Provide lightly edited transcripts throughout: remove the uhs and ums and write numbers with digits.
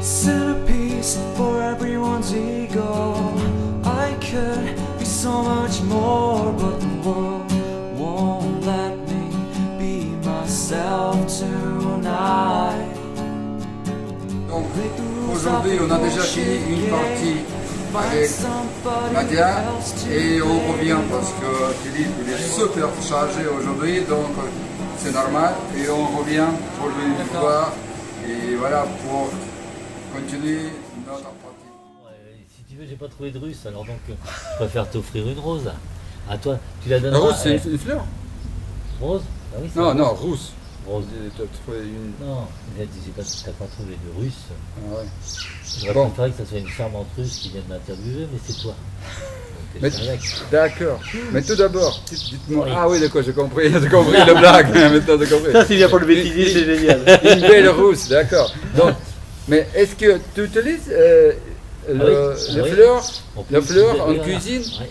Centerpiece for everyone's ego. I could be so much more, but the world won't let me be myself tonight. Donc aujourd'hui on a déjà fini une partie avec Nadia et on revient parce que Philippe il est super chargé aujourd'hui, donc c'est normal, et on revient pour lui voir et voilà pour continuer notre partie. Si tu veux, j'ai pas trouvé de russe, alors donc je préfère t'offrir une rose. À toi, tu la donnes. La rose c'est une fleur? Rose? Ah oui, c'est Non, rose. non, rousse. Rose. Tu as trouvé une... Non, t'as pas trouvé de russe. Ah ouais. J'aurais Bon. préféré que ça soit une charmante russe qui vienne m'interviewer, mais c'est toi. Donc, Mais- c'est avec. D'accord. Mais tout d'abord, dites-moi... Oui. Ah oui, d'accord, j'ai compris la blague. Maintenant j'ai compris. Ça, c'est bien pour le bêtisier, c'est génial. Une belle rousse, d'accord. Donc, mais est-ce que tu utilises oui. les Oui. fleurs, On peut la fleur utiliser- en oui, voilà. cuisine? Ouais.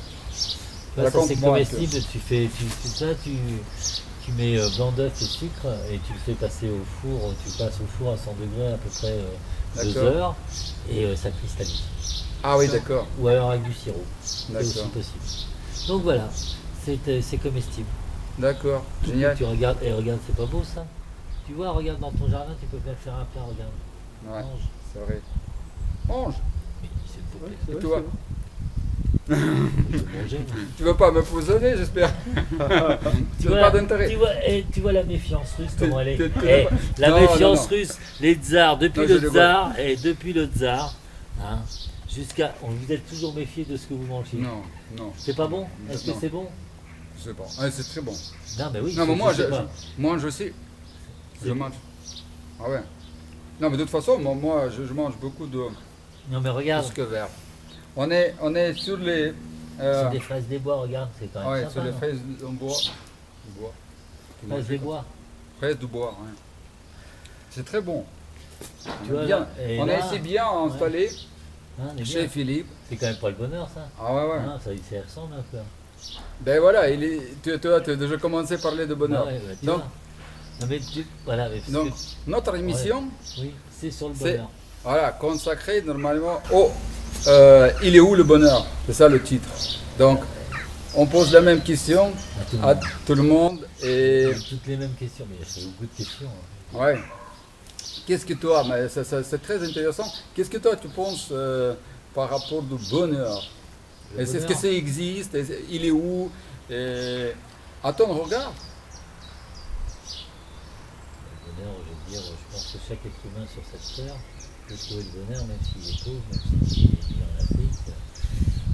Tu vois, ça c'est Raconte-moi un peu. comestible, tu fais ça, tu mets blanc d'œuf et sucre et tu le fais passer au four, tu passes au four à 100 degrés à peu près 2 D'accord. heures et ça cristallise. Ah oui, d'accord. Ou alors avec du sirop, c'est aussi D'accord. possible. Donc voilà, c'est comestible. D'accord. Génial. Tu regardes, et regarde, c'est pas beau ça? Tu vois, regarde dans ton jardin, tu peux bien faire un plat, regarde. Ouais, Mange. c'est vrai. Mange. Mais c'est beau. Et toi? Tu peux manger, non? Tu vas pas me poisonner, j'espère. Tu n'as pas d'intérêt. Tu vois la méfiance russe, comment elle est. tu- Eh, la Non, méfiance non. russe, les tsars, depuis Non, je le le tsar, et depuis le tsar, hein, jusqu'à. Vous êtes toujours méfié de ce que vous mangez. Non, non. C'est pas bon? Est-ce que Non. c'est bon? Je sais pas. Ah, c'est très bon. Non, mais oui. Non, mais je moi, sais je pas. mange aussi. Je C'est- mange. Ah ouais. Non, mais de toute façon, moi je mange beaucoup de Non, mais regarde, ce que vert. On est sur les... c'est des fraises des bois, regarde, c'est quand même ouais, sympa. sur les non? fraises en bois. Du bois. Tu Fraises manges des comme bois. ça. Fraises du bois, ouais. C'est très bon. Tu vois, bien. là, et On là, est ici bien installé hein, on est chez bien. Philippe. C'est quand même pas le bonheur, ça. Ah ouais, ouais. Hein, ça y ressemble un peu. Ben voilà, tu as déjà commencé à parler de bonheur. Ah ouais, bah, tu Donc, vois. Non, mais voilà, mais parce donc, que- notre émission, oui, c'est sur le c'est- bonheur. voilà, consacrée normalement au il est où le bonheur? C'est ça le titre. Donc, on pose la même question À tout le à monde. tout le monde et Toutes les mêmes questions, mais il y a beaucoup de questions. Hein. ouais. Qu'est-ce que toi, mais c'est très intéressant. Qu'est-ce que toi tu penses par rapport au bonheur? Le Est-ce que bonheur, ça existe? Il est où? Et à ton regard? le bonheur, je veux dire, je pense que chaque être humain sur cette terre peut trouver le bonheur, même s'il est pauvre, même s'il est en Afrique.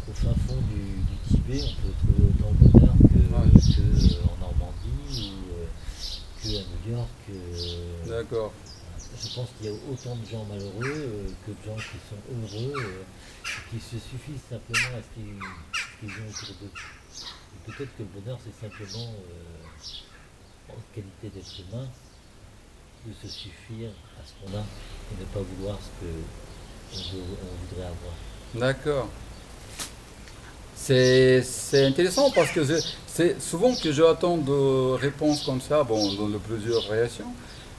Au fin fond du Tibet, on peut trouver autant de bonheur en Normandie ou que à New York. D'accord. Je pense qu'il y a autant de gens malheureux que de gens qui sont heureux, qui se suffisent simplement à ce qu'ils ont autour d'eux. Et peut-être que le bonheur, c'est simplement, en qualité d'être humain, de se suffire à ce qu'on a et ne pas vouloir ce qu'on voudrait avoir. D'accord. C'est intéressant parce que c'est souvent que j'attends de réponses comme ça, bon, dans de plusieurs réactions,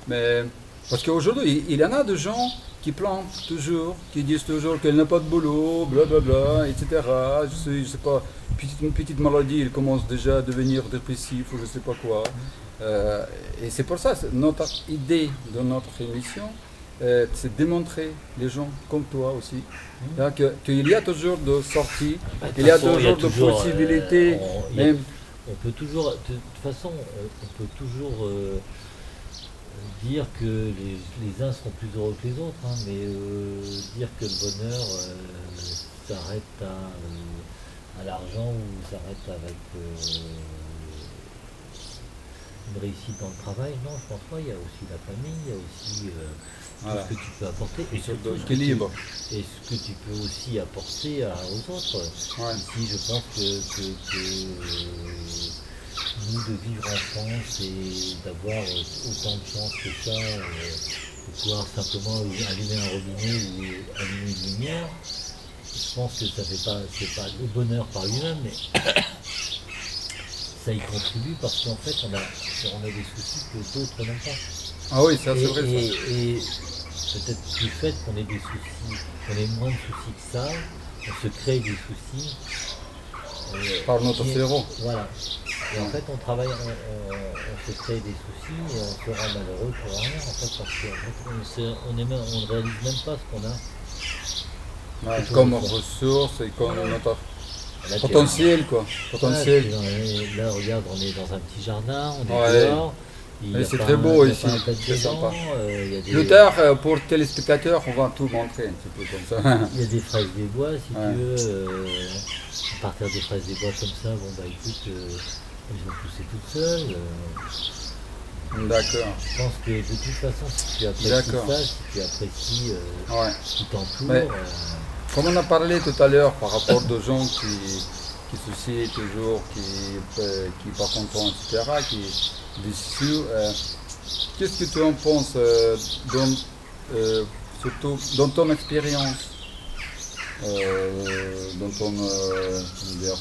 mais parce qu'aujourd'hui, il y en a de gens qui plantent toujours, qui disent toujours qu'elle n'a pas de boulot, blablabla, etc. Je sais pas, une petite maladie, il commence déjà à devenir dépressif ou je sais pas quoi. Et c'est pour ça, notre idée de notre émission, c'est de démontrer les gens comme toi aussi, hein, qu'il y a toujours de sorties, Bah, de il y a toute façon, toujours de possibilités. Même, on peut toujours, de toute façon, on peut toujours dire que les uns seront plus heureux que les autres, hein, mais dire que le bonheur s'arrête à l'argent ou s'arrête avec une réussite dans le travail, non, je pense pas. Il y a aussi la famille, il y a aussi Voilà. tout ce que tu peux apporter et sur surtout de ce que l'équilibre. et ce que tu peux aussi apporter aux autres. Ouais. Ici, je pense que nous de vivre en France et d'avoir autant de chance que ça, de pouvoir simplement allumer un robinet ou allumer une lumière, je pense que ça fait pas, c'est pas le bonheur par lui-même, mais ça y contribue parce qu'en fait on a des soucis que d'autres n'ont pas. Ah oui, ça c'est vrai. Ça. Et peut-être du fait qu'on ait des soucis, qu'on ait moins de soucis que ça, on se crée des soucis. Par notre cerveau. Voilà. Et en fait, on travaille, on se crée des soucis et on se rend malheureux pour rien, en fait, parce qu'on ne réalise même pas ce qu'on a. Ouais, C'est comme tout, quoi. ressources et comme notre Là, potentiel, quoi. Potentiel. Là, regarde, on est dans un petit jardin, on est Ouais. dehors. Il y a C'est pas très beau il y a ici, pas un tas de très gens, sympa. il y a des- Plus tard, pour téléspectateurs, on va tout montrer un petit peu comme ça. Il y a des fraises des bois, si Ouais. tu veux. À partir des fraises des bois comme ça, bon bah écoute, elles vont pousser toutes seules. D'accord. Je pense que de toute façon, si tu apprécies D'accord. ça, si tu apprécies Ouais. ce qui t'entoure, Mais- Comme on a parlé tout à l'heure par rapport aux gens qui soucient toujours, qui pas contents, etc., qui déçus, qu'est-ce que tu en penses surtout dans ton expérience, dans ton, comment dire,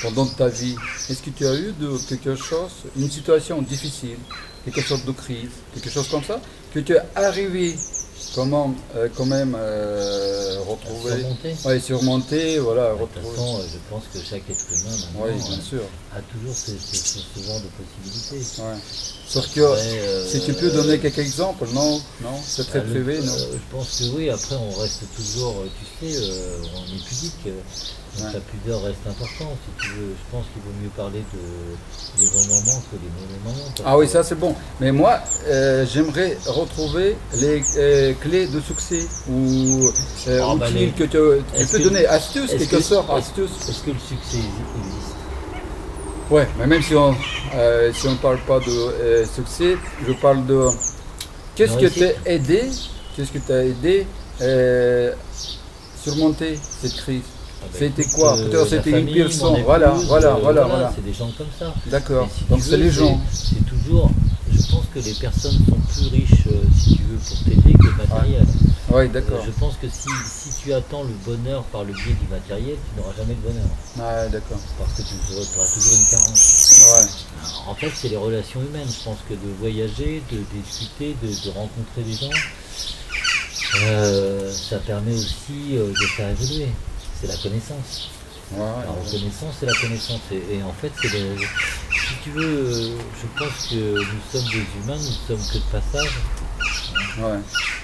pendant ta vie? Est-ce que tu as eu quelque chose, une situation difficile, quelque chose de crise, quelque chose comme ça, que tu es arrivé quand même retrouver, surmonter. ouais, surmonter, voilà, De toute retrouver. façon, je pense que chaque être humain Oui, maintenant bien sûr. a toujours ce genre de possibilités. Ouais. Sauf que Après, si tu peux donner quelques exemples, non, c'est très le- privé, non. je pense que oui, après on reste toujours, tu sais, on est pudique, donc Ouais. la pudeur reste importante. Si tu veux, je pense qu'il vaut mieux parler des bons moments que des mauvais moments. parce Ah oui, que- ça c'est bon. Mais moi, j'aimerais retrouver les clés de succès ou Ah, bah, outils les- que tu est-ce peux que- donner, astuces, est-ce quelque que- sorte, est-ce- astuces. Est-ce que le succès existe? Ouais, mais même si on parle pas de succès, je parle de qu'est-ce que Réussite. t'a aidé, surmonter cette crise. Ah bah, C'était écoute, quoi? Peut-être la c'était une famille, personne. mon épouse, Voilà. C'est des gens comme ça. D'accord. Mais si Donc tu c'est veux, les gens. C'est toujours. Je pense que les personnes sont plus riches, si tu veux, pour t'aider que le matériel. Oui, d'accord. Je pense que si tu attends le bonheur par le biais du matériel, tu n'auras jamais le bonheur. Ouais, d'accord. Parce que tu auras toujours une carence. Ouais. En fait, c'est les relations humaines. Je pense que de voyager, de discuter, de rencontrer des gens, ça permet aussi de faire évoluer. C'est la connaissance. La Ouais. reconnaissance, c'est la connaissance. Et en fait, si tu veux, je pense que nous sommes des humains, nous sommes que de passage. Ouais.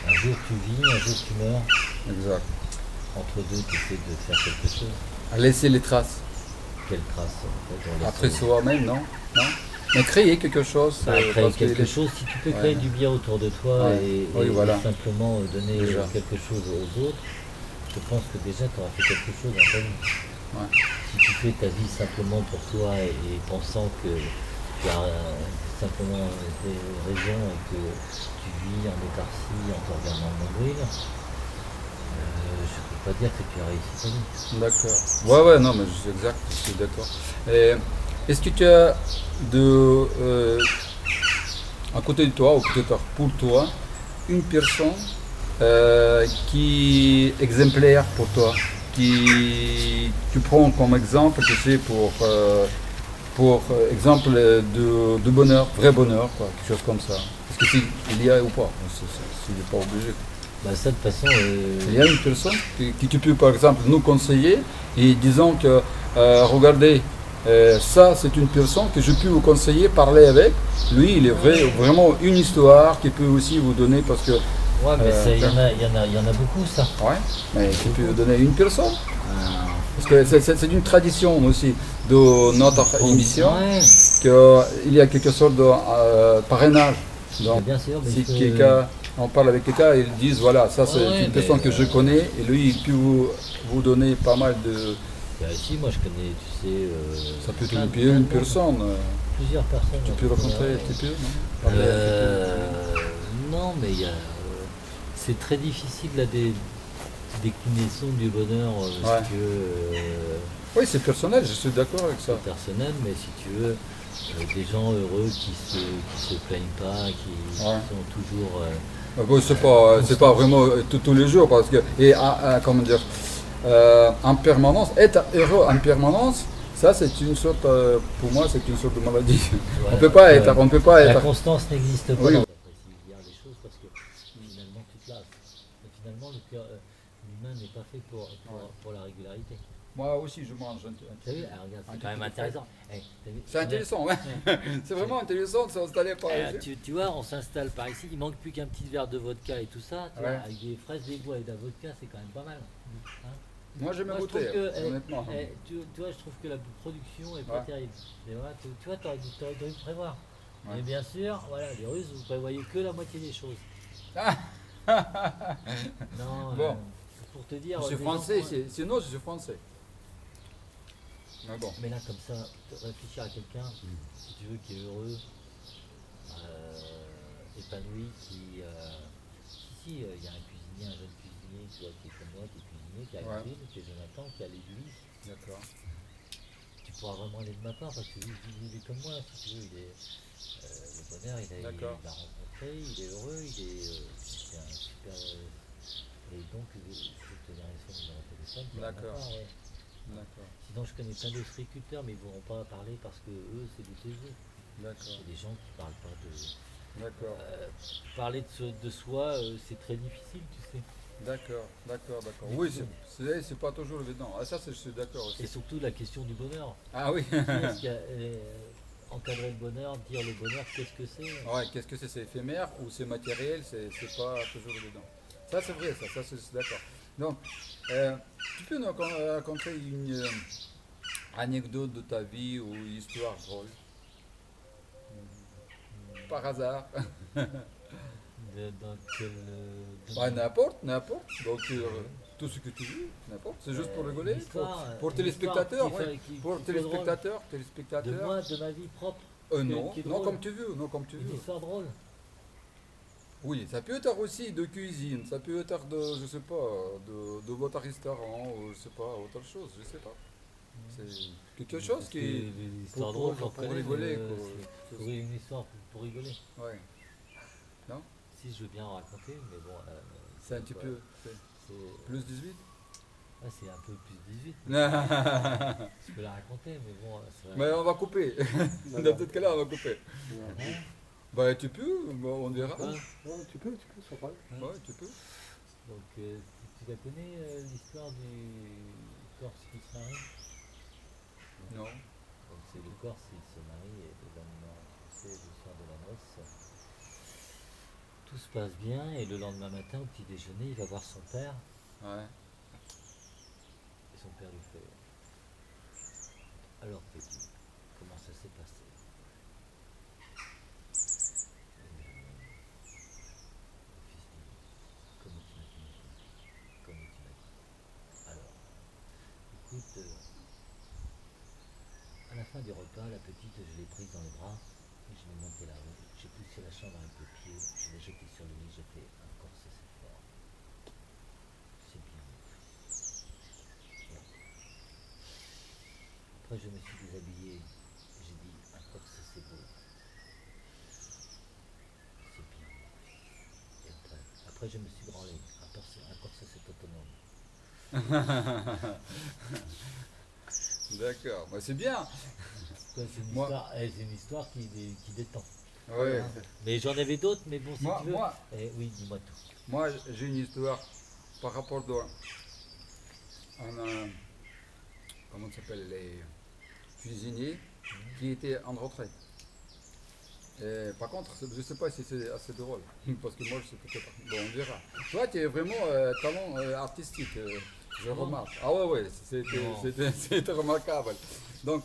Un jour tu vis, un jour tu meurs. Exact. Entre deux, tu essaies de faire quelque chose. À laisser les traces. Quelle trace en fait, on laisse- Après soi-même, non? Mais créer quelque chose. Créer parce que quelque les- chose, si tu peux créer Ouais. du bien autour de toi Ouais. et Oui, voilà. simplement donner Déjà. quelque chose aux autres, je pense que déjà tu auras fait quelque chose dans ta vie. Ouais. Si tu fais ta vie simplement pour toi et pensant que tu as simplement des raisons et que tu vis en étarcie en te regardant le nombril, je ne peux pas dire que tu as réussi ta vie. D'accord. Ouais, non, mais c'est exact, je suis d'accord. Et est-ce que tu as à côté de toi, ou peut-être pour toi, une personne qui est exemplaire pour toi, qui tu prends comme exemple, tu sais, pour exemple de bonheur, vrai bonheur, quoi, quelque chose comme ça. Est-ce que il y a ou pas? C'est pas obligé. Bah ça de toute façon, Il y a une personne qui tu peux par exemple nous conseiller et disons que regardez, ça c'est une personne que je peux vous conseiller, parler avec. Lui il est vraiment une histoire qui peut aussi vous donner parce que ouais, mais il y en a beaucoup ça. ouais, mais tu peux donner une personne parce que c'est une tradition aussi de notre émission Ouais, qu'il y a quelque sorte de parrainage. Donc bien sûr, mais si je peux- quelqu'un, on parle avec quelqu'un, ils disent voilà, ça c'est Ouais, une personne mais, que je connais et lui il peut vous donner pas mal de. Bah, si, moi je connais, tu sais. Ça peut te plein- payer plein de une monde, personne. Plusieurs personnes. Tu peux rencontrer, tu peux, non? Parler un petit Non, mais il y a, c'est très difficile là, déclinaison du bonheur, Ouais. si tu veux, Oui, c'est personnel, je suis d'accord avec ça. personnel, mais si tu veux, des gens heureux qui se plaignent pas, qui Ouais. sont toujours. Bon, c'est pas vraiment tous les jours parce que comment dire en permanence, être heureux en permanence, ça c'est une sorte pour moi c'est une sorte de maladie. Voilà. On peut pas La être. constance n'existe pas Oui. d'après s'il y a des choses parce que finalement tu te lasses. Mais finalement l'humain n'est pas fait pour la régularité. Moi aussi je mange. T'as vu? Ah, regarde, Un c'est quand même petit peu intéressant. Eh, t'as vu? C'est intéressant, ouais. C'est vraiment intéressant de s'installer par ici. Tu vois, on s'installe par ici, il manque plus qu'un petit verre de vodka et tout ça, tu vois, Ouais. avec des fraises, des bois et de la vodka, c'est quand même pas mal. Hein. Moi j'aime Moi, je goûter, trouve que, honnêtement. tu vois, je trouve que la production est pas Ouais. terrible. Et voilà, tu vois, t'aurais dû prévoir. Ouais. Mais bien sûr, voilà, les Russes, vous prévoyez que la moitié des choses. Ah. Non, Bon. pour te dire. Je suis les français, gens- sinon je suis français. Mais bon. Mais là, comme ça, réfléchir à quelqu'un, si tu veux, qui est heureux, épanoui, si, il y a un cuisinier, un jeune cuisinier, tu vois, qui est comme moi, qui est cuisinier, qui a Ouais. la cuisine, qui est Jonathan, qui a l'église, D'accord. tu pourras vraiment aller de ma part parce que il est comme moi, si tu veux, le bonheur, il D'accord. l'a rencontré, il est heureux, c'est un super. Et donc, je peux te donner son numéro de téléphone. tu vas de ma D'accord. part, ouais. D'accord. Sinon, je connais plein d'ostréiculteurs, mais ils ne voudront pas parler parce que eux, c'est du TG. D'accord. Il y a des gens qui parlent pas de. D'accord. Parler de soi, c'est très difficile, tu sais. D'accord. D'accord. D'accord. Mais Oui, bon. c'est pas toujours évident. Ah, ça, je suis d'accord Et aussi. surtout la question du bonheur. Ah oui. Parce qu'il y a, encadrer le bonheur, dire le bonheur, qu'est-ce que c'est Ouais, qu'est-ce que c'est éphémère ou c'est matériel, c'est pas toujours évident. Ça, c'est vrai, ça, je suis d'accord. Donc, tu peux nous raconter une anecdote de ta vie ou une histoire drôle par hasard. Dans quel. Bah, n'importe. Donc, tout ce que tu veux, n'importe. C'est juste pour rigoler. Pour téléspectateurs, ouais. Pour téléspectateurs, De moi, de ma vie propre. non, qui est non drôle. comme tu veux, non comme tu Une veux. histoire drôle. Oui, ça peut être aussi de cuisine, ça peut être de, je sais pas, de votre restaurant ou je sais pas, autre chose, je sais pas. C'est quelque chose Parce que qui, l'histoire pour- drôle, pour- j'en pour connais, rigoler, mais, quoi. c'est une histoire pour rigoler. ouais, Si je veux bien en raconter, mais bon. c'est un petit quoi, peu c'est- plus 18. Ouais, c'est un peu plus 18. Mais Je peux la raconter, mais bon. on va couper. Dans ce cas-là, on va couper. Hein Bah tu peux, bah, on verra. Quoi Non, tu peux, sans problème. Ouais, tu peux. Donc, tu la connais, l'histoire du Corse qui se marie? Non. Donc, c'est le Corse, il se marie et le lendemain, c'est le soir de la noce. Tout se passe bien et le lendemain matin, au petit déjeuner, il va voir son père Ouais. et son père lui fait alors, petit, comment ça s'est passé? Le fils dit comme tu m'as dit, comme tu m'as dit. Alors, écoute, à la fin du repas, la petite, je l'ai prise dans les bras, et je l'ai montée la rue, j'ai poussé la chambre avec le pied, je l'ai jetée sur le lit, j'ai fait un corset, c'est fort. C'est bien. Après, je me suis déshabillé, j'ai dit un corset, c'est beau. C'est bien. Et après, je me suis branlé, un corset, c'est autonome. D'accord. Bah, c'est bien. C'est une, Moi- histoire, c'est une histoire qui détend. Ouais. Mais j'en avais d'autres, mais bon, si Moi, tu veux. moi, Oui, dis-moi tout. Moi, j'ai une histoire par rapport à comment ça s'appelle, les cuisiniers qui étaient en retraite. Et par contre, je ne sais pas si c'est assez drôle, parce que moi, je sais peut-être. Bon, on verra. Toi, tu es vraiment talent artistique, je remarque. Ah ouais, Non. c'était remarquable. Donc,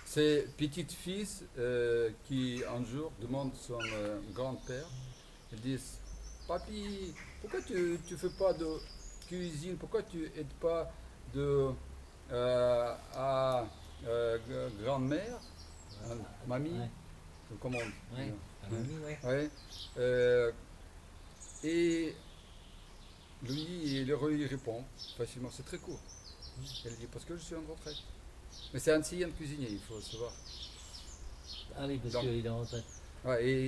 c'est petit-fils qui un jour demande son grand-père, ils disent, Papy, pourquoi tu ne fais pas de cuisine, pourquoi tu n'aides pas de, à grand-mère, mamie, Ouais. comment on dit Ouais. Ah, mamie, ouais. Ouais. Et lui, il répond facilement. C'est très court. Il dit parce que je suis en retraite. Mais c'est un ancien cuisinier, il faut savoir. Ah oui, parce Donc- qu'il est en retraite. Ouais, et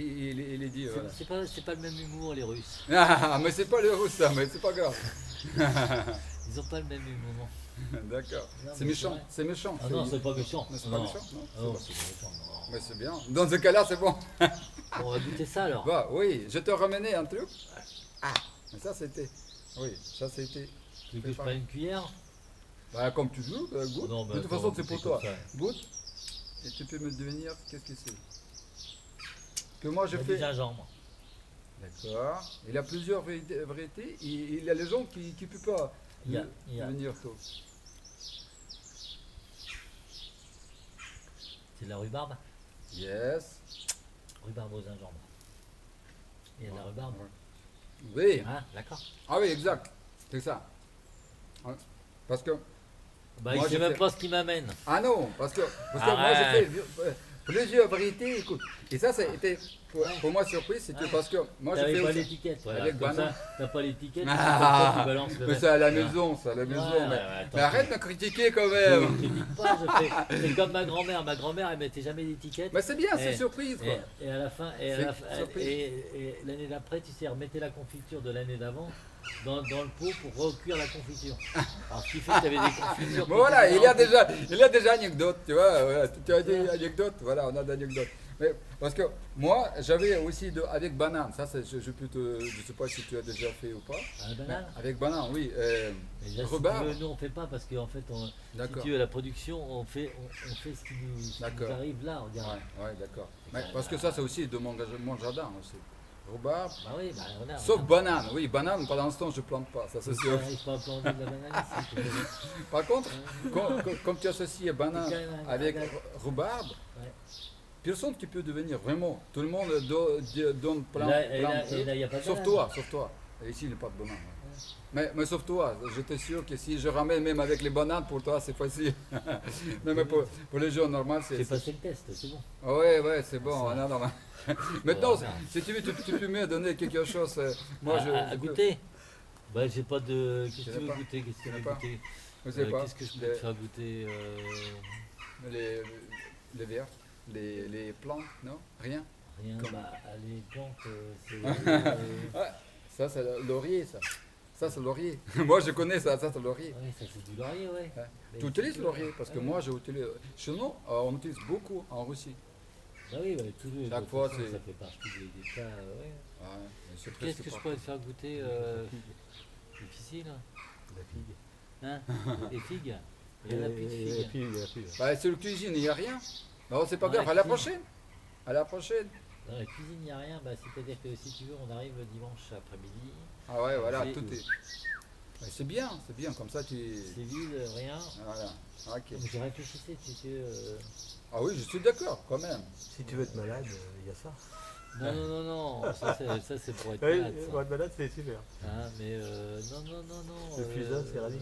il dit. Voilà. C'est pas le même humour, les Russes. Ah, mais c'est pas le russe, ça, mais c'est pas grave. Ils ont pas le même humour. D'accord. Non, C'est mais méchant, vrai. c'est méchant. Ah non, c'est pas méchant. Non, c'est pas Non. méchant, non. Ah non, c'est pas méchant, non. Mais c'est bien. Dans ce cas-là, c'est bon. Bon, on va goûter ça alors. Bah oui, je te ramenais un truc. Ah, mais ça c'était. Oui, ça c'était. Tu veux que je prenne une cuillère? Bah comme tu veux, goûte. Non, mais De toute attends, façon, c'est pour comme toi. ça. Goûte. Et tu peux me devenir qu'est-ce que c'est. Que moi je Il y a fais. du gingembre. D'accord. Il y a plusieurs variétés. Il y a les gens qui ne peuvent pas Il y a- devenir tôt. C'est de la rhubarbe. Yes. Rhubarbe au gingembre. Il y a de la rhubarbe. Oui. Ah, d'accord. Ah oui, exact. C'est ça. Ouais. Parce que. Bah, Moi, il sait j'ai même fait- pas ce qu'il m'amène. Ah non, parce que moi Arrête. j'ai fait plusieurs variétés, écoute. Et ça, c'était pour moi surprise, c'était Ouais. parce que moi j'ai T'avais fait pas aussi. l'étiquette. Voilà. Avec Comme banane. ça, t'as pas l'étiquette. Ah, tu balances le mais reste. c'est à la Voilà. maison, c'est à la maison. Ouais, mais attends, mais arrête de me critiquer quand Je même. critique pas, c'est comme ma grand-mère. Ma grand-mère, elle mettait jamais d'étiquette. Mais c'est bien, c'est Eh, surprise quoi. Et à la fin, C'est surprise. et l'année d'après, tu sais, elle remettait la confiture de l'année d'avant dans le pot pour recuire la confiture. Alors ce qui fait que tu avais des confitures. Bon, voilà, il y a déjà anecdote, tu vois. Voilà, tu as des anecdotes, voilà, on a des anecdotes. Mais parce que moi, j'avais aussi avec banane. Ça, je peux te, je sais pas si tu as déjà fait ou pas. À la banane. Avec banane, oui. Mais là, si Rhubarbe. tu veux, nous on fait pas parce qu'en fait, si D'accord. tu veux, la production, on fait ce qui nous D'accord. arrive là, regarde. Ouais, d'accord. Mais parce que ça, c'est aussi de mon jardin aussi. Rhubarbe. Bah oui, bah regarde. Sauf banane, oui, banane, pour l'instant, je plante pas, ça c'est Tu sûr. n'arrives pas à planter de la banane ici. tu peux- Par contre, comme tu associes banane C'est quand même un- avec un- rhubarbe, Ouais. personne qui peut devenir vraiment. Tout le monde donne plein, Et là, plein il n'y a pas de Sauf banane. toi, sauf toi. Et ici, il n'y a pas de banane. Ouais. Mais sauf toi, j'étais sûr que si je ramène même avec les bananes, pour toi, c'est facile. Mais pour les gens normaux, J'ai passé le test, c'est bon. Ouais, c'est bon. Ça. Non, non. Maintenant, Voilà. si tu veux, tu peux me donner quelque chose. Moi, à goûter. Bah j'ai pas de. Qu'est-ce que Je tu veux sais pas. goûter? Qu'est-ce que tu Je sais veux pas. goûter? Je sais pas. Qu'est-ce que je peux te faire goûter? Les verts, les plants, non? Rien? Rien. Comment? Bah les plantes, c'est. Ouais, ça c'est le laurier, ça. Ça c'est le laurier. Moi je connais ça, ça c'est le laurier. Ouais, ça c'est du laurier, ouais. Ouais. Mais Tu utilises c'est- le laurier parce que ouais. moi j'ai utilisé. Chez nous, on utilise beaucoup en Russie. Bah oui, tout le. Chaque de toute fois, façon, c'est- ça fait partie des plats, ouais. Ouais, mais c'est Qu'est-ce presque que je pas- pourrais te faire goûter difficile? La figue. Hein? Les figues? Il y en a plus de figues. Bah, sur la cuisine, il n'y a rien. Non, c'est pas Ouais, grave, à la si. prochaine. À la prochaine. Dans la cuisine, il n'y a rien. Bah, c'est-à-dire que si tu veux, on arrive dimanche après-midi. Ah ouais, voilà, C'est- tout est. Mais c'est bien, comme ça tu. C'est vide, rien. Voilà, ok. Mais je réfléchissais, tu sais. Ah oui, je suis d'accord, quand même. Si tu veux être malade, il y a ça. Non. Ça, c'est pour être Oui, malade. ça. pour être malade, c'est super. Hein, mais non. Le fusain, c'est ravi.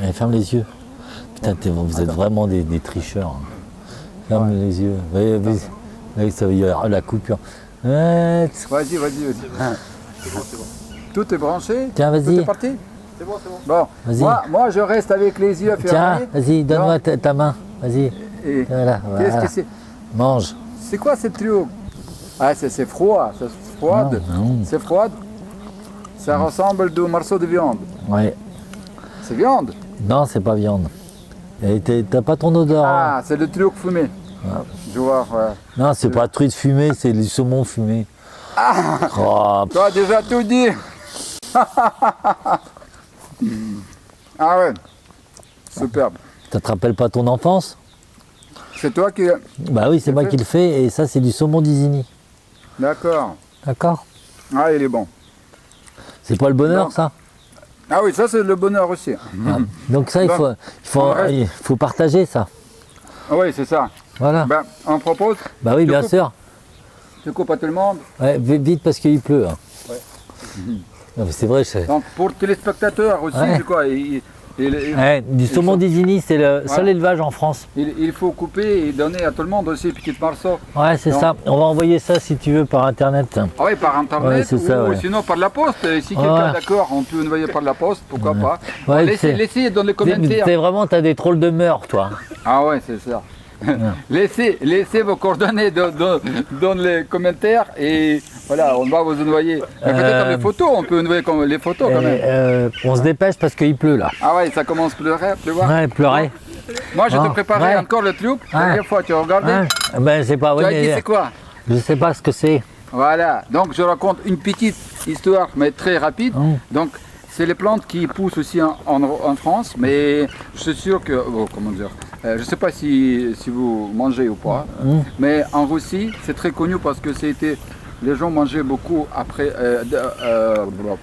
Allez, ferme les yeux. Putain, vous êtes vraiment des tricheurs. hein. Ferme les yeux. Oui, ça veut dire la coupure. Ouais, Vas-y. C'est bon. Tout est branché. Tiens, Tout vas-y. est parti. C'est bon. Bon, Vas-y. moi je reste avec les yeux Tiens, fermés. vas-y, donne-moi ta main. Vas-y. Et Voilà. qu'est-ce que c'est? Mange. C'est quoi ce truc? Ah, c'est froid, c'est froide. Non. C'est froide. Ça ressemble à un morceau de viande. Ouais. C'est viande. Non, c'est pas viande. Et t'as pas ton odeur. hein. Ah, c'est le truc fumé. Je vois, ouais. Non, c'est pas truite fumée, c'est du saumon fumé. Oh, Tu as déjà tout dit. Ah ouais. Superbe. ça te rappelle pas ton enfance? C'est toi qui. Bah oui, c'est moi qui le fais et ça c'est du saumon d'Isigny. D'accord. D'accord? Ah, il est bon. C'est pas le bonheur Non. ça? Ah oui, ça c'est le bonheur aussi. Donc ça Bon. On reste. il faut partager ça. Ah oui, c'est ça. Voilà. Ben, on propose, Bah oui, tu bien coupes. sûr. tu coupes à tout le monde. Ouais, vite parce qu'il pleut. hein. Ouais. Non, mais c'est vrai, c'est. Donc pour téléspectateurs aussi, Ouais. c'est quoi Ouais, du saumon d'Isigny, c'est le seul élevage en France. il faut couper et donner à tout le monde aussi, petits morceaux. Ouais, c'est Non. ça. On va envoyer ça si tu veux par internet. Ah oui, par internet Ouais, c'est ça, ou ouais. sinon par la poste. Si quelqu'un Ouais. est d'accord, on peut envoyer par la poste, pourquoi pas. Ouais, Laissez dans les commentaires. t'as des drôles de mœurs, toi. Ah ouais, c'est ça. Laissez vos coordonnées dans les commentaires et voilà, on va vous envoyer. Mais peut-être les photos, on peut envoyer les photos quand même. On se dépêche parce qu'il pleut là. Ah ouais, ça commence à pleuvoir. Ouais, pleurer. Moi, je Ah, te préparais ouais. encore le truc. La dernière fois, tu as regardé. Ouais. Ben c'est pas. Tu Ouais, as dit mais c'est quoi? je sais pas ce que c'est. Voilà, donc je raconte une petite histoire, mais très rapide. Mm. Donc, c'est les plantes qui poussent aussi en France, mais je suis sûr que, comment dire, je ne sais pas si vous mangez ou pas, Mm. mais en Russie, c'est très connu parce que les gens mangeaient beaucoup après,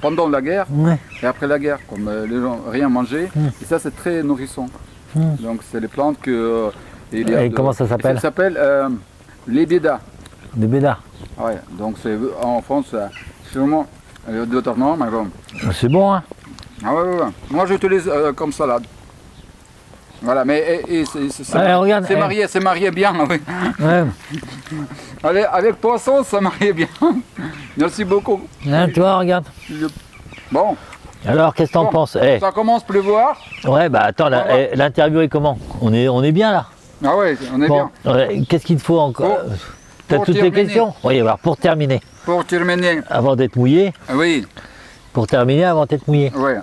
pendant la guerre Ouais. et après la guerre, comme les gens rien mangeaient, et ça c'est très nourrissant. Mm. Donc c'est les plantes que... il y a Et comment ça s'appelle? Ça s'appelle les bédas. Des bédards. Ouais, donc c'est en France, c'est vraiment d'autres noms, mais bon. C'est bon, hein? Ah ouais, ouais, ouais. Moi j'utilise comme salade. Voilà, mais Allez, regarde, c'est marié bien, oui. Ouais. Allez, avec poisson, ça marié bien. Merci beaucoup. Hein, tu vois, regarde. Bon, Alors, qu'est-ce que t'en Bon, penses? Eh, ça commence à pleuvoir. ouais, bah attends, l'interview est comment? On est bien là? Ah ouais, on est Bon, bien. qu'est-ce qu'il te faut encore? T'as pour toutes les terminer. questions? Oui, alors pour terminer, Pour terminer, avant d'être mouillé, oui, pour terminer avant d'être mouillé. ouais.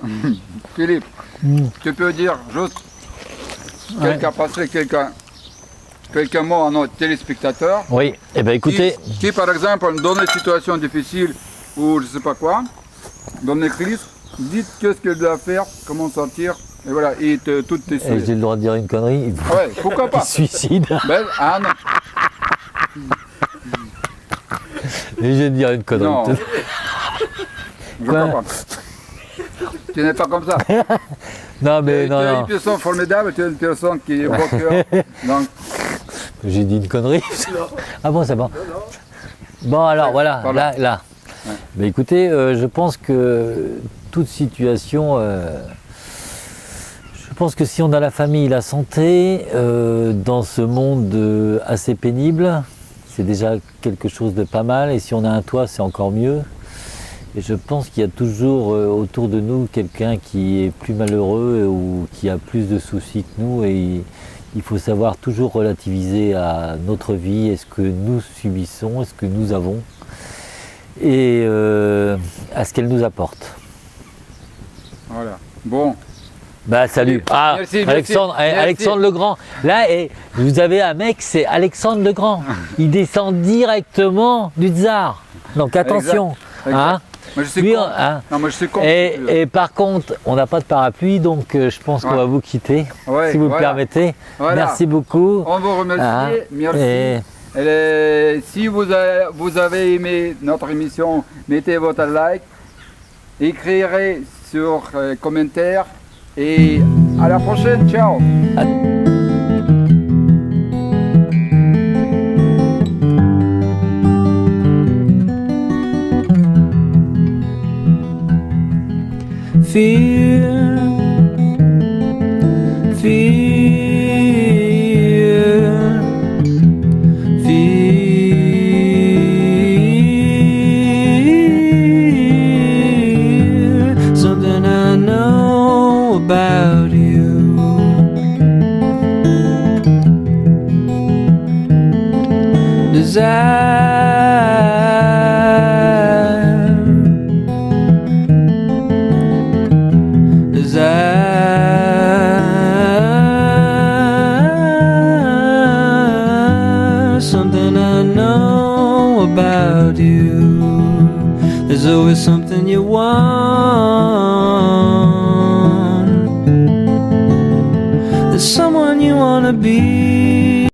Philippe, Mm. tu peux dire juste Ouais. quelques mots à nos téléspectateurs. Oui, eh ben écoutez, Qui, par exemple, dans des situations difficiles ou je sais pas quoi, dans des crises, dites qu'est-ce qu'il doit faire, comment sortir, et voilà, et toutes tes eh, j'ai le droit de dire une connerie, Ouais, pourquoi il pas. se suicide. Ben, ah non, Et je vais te dire une connerie. non. Je crois pas. Tu n'es pas comme ça. Non, mais tu non, es non, une personne formidable, tu es une personne qui est beau cœur. Donc, j'ai dit une connerie. Ah bon, c'est bon. Bon, alors Ouais, voilà, voilà. là. Ouais. Ben, écoutez, je pense que toute situation, je pense que si on a la famille et la santé, dans ce monde assez pénible, c'est déjà quelque chose de pas mal. Et si on a un toit, c'est encore mieux. Et je pense qu'il y a toujours autour de nous quelqu'un qui est plus malheureux ou qui a plus de soucis que nous. Et il faut savoir toujours relativiser à notre vie, est-ce que nous subissons, est-ce que nous avons, et à ce qu'elle nous apporte. voilà. Bon, Bah salut. Ah, Merci, merci, Alexandre, merci. Alexandre Legrand. Là, vous avez un mec, c'est Alexandre Legrand. Il descend directement du tsar. Donc attention. Exact. Hein. moi je suis Lui, con. hein. Non, moi je suis con. Et par contre, on n'a pas de parapluie, donc je pense qu'on Ouais. va vous quitter, Ouais, si vous voilà. le permettez. Voilà. Merci beaucoup. On vous remercie, Hein. merci. Et- Si vous avez aimé notre émission, mettez votre like, écrivez sur commentaire et à la prochaine, ciao. Fear, fear, fear. Something I know about you. Desire, something I know about you. There's always something you want. There's someone you wanna be.